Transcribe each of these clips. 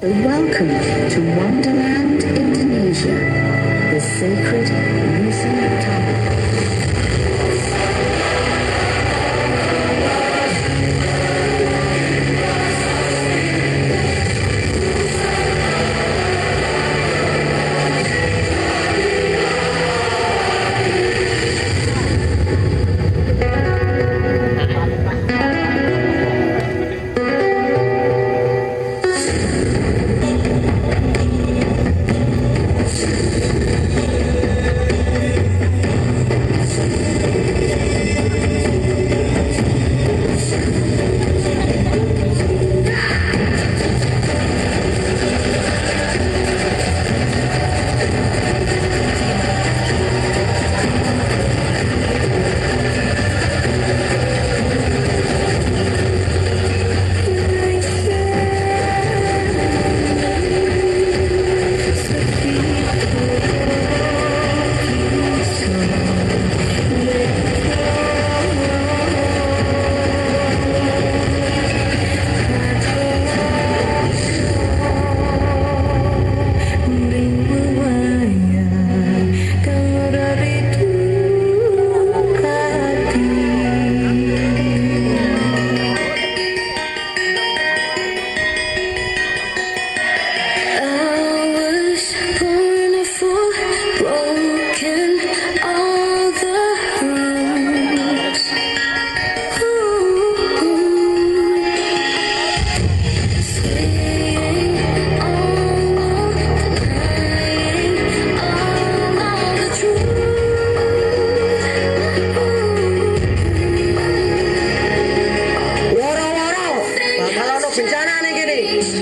Welcome to Wonderland, Indonesia, the sacred Nusantara.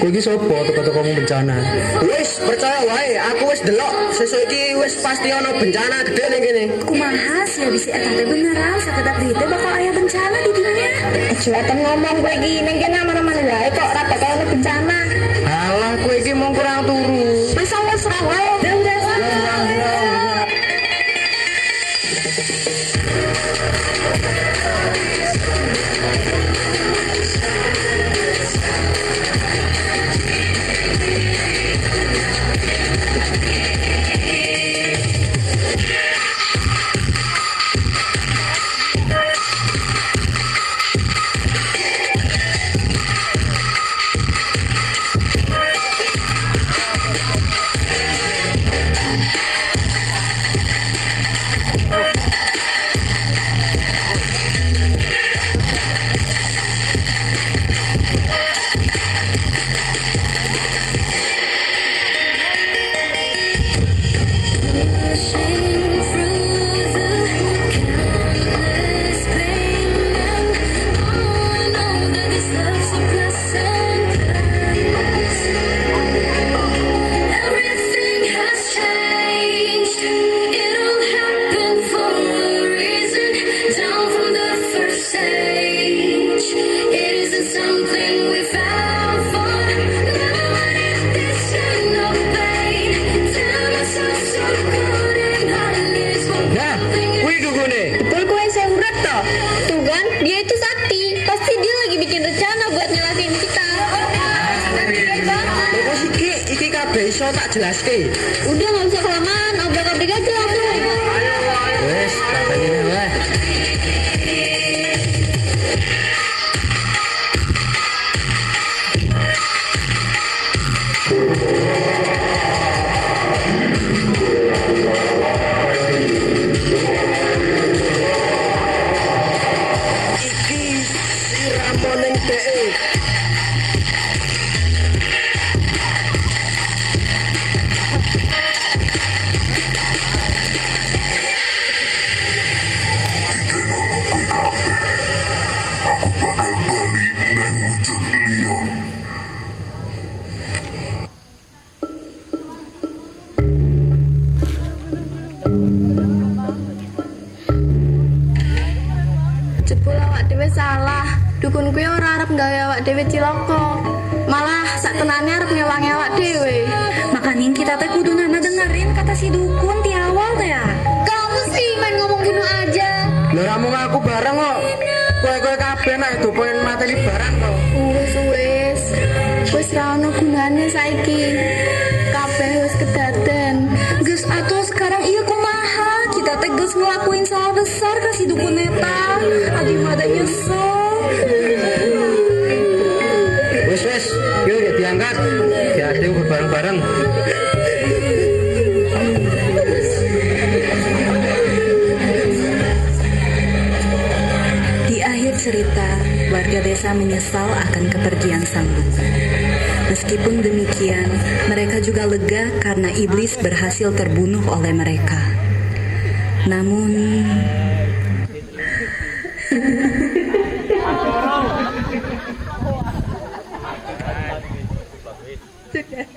Kowe iki sapa teko-tekomu bencana? Wis percaya wae, aku wis delok sesuk iki wis pasti ana bencana gede ning kene. Kumaha sih bisi eta teh beneran sakedak deui teh bakal aya bencana di dunia. Celatan ngomong kowe iki ning kene mana-mana wae kok ora bakal ana bencana. Alah kowe iki mung kurang turu. Wis wis ra wae. Iso tak jelaske. Udah enggak usah kelamaan, obrak-abrik aja langsung. Wes, katanya wae. Iki si Ramoneng DE. Jebul awak dhewe salah. Dukun kuwi ora arep gawe awak dhewe cilaka. Malah sak tenane arep ngewangi awak dhewe. Makanya kita teh kudu dengerin kata si dukun di awal teh ya. Kamu sih main ngomong gini aja. Lha ra mung aku bareng kok. Kowe kabeh nek itu pengen mateni barang kok. Wis wis ra ono gunane saiki. Kabeh wis kedaden. Gus atuh sekarang iya kumaha kita teh geus ngelakuin salah besar kasih dukun eta. Adi mada nyesel. Wes, yuk ya diangkat. Ya adeu bareng-bareng. Di akhir cerita, warga desa menyesal akan kepergian sang dukun. Meskipun demikian, mereka juga lega karena iblis berhasil terbunuh oleh mereka. Namun, Sudah.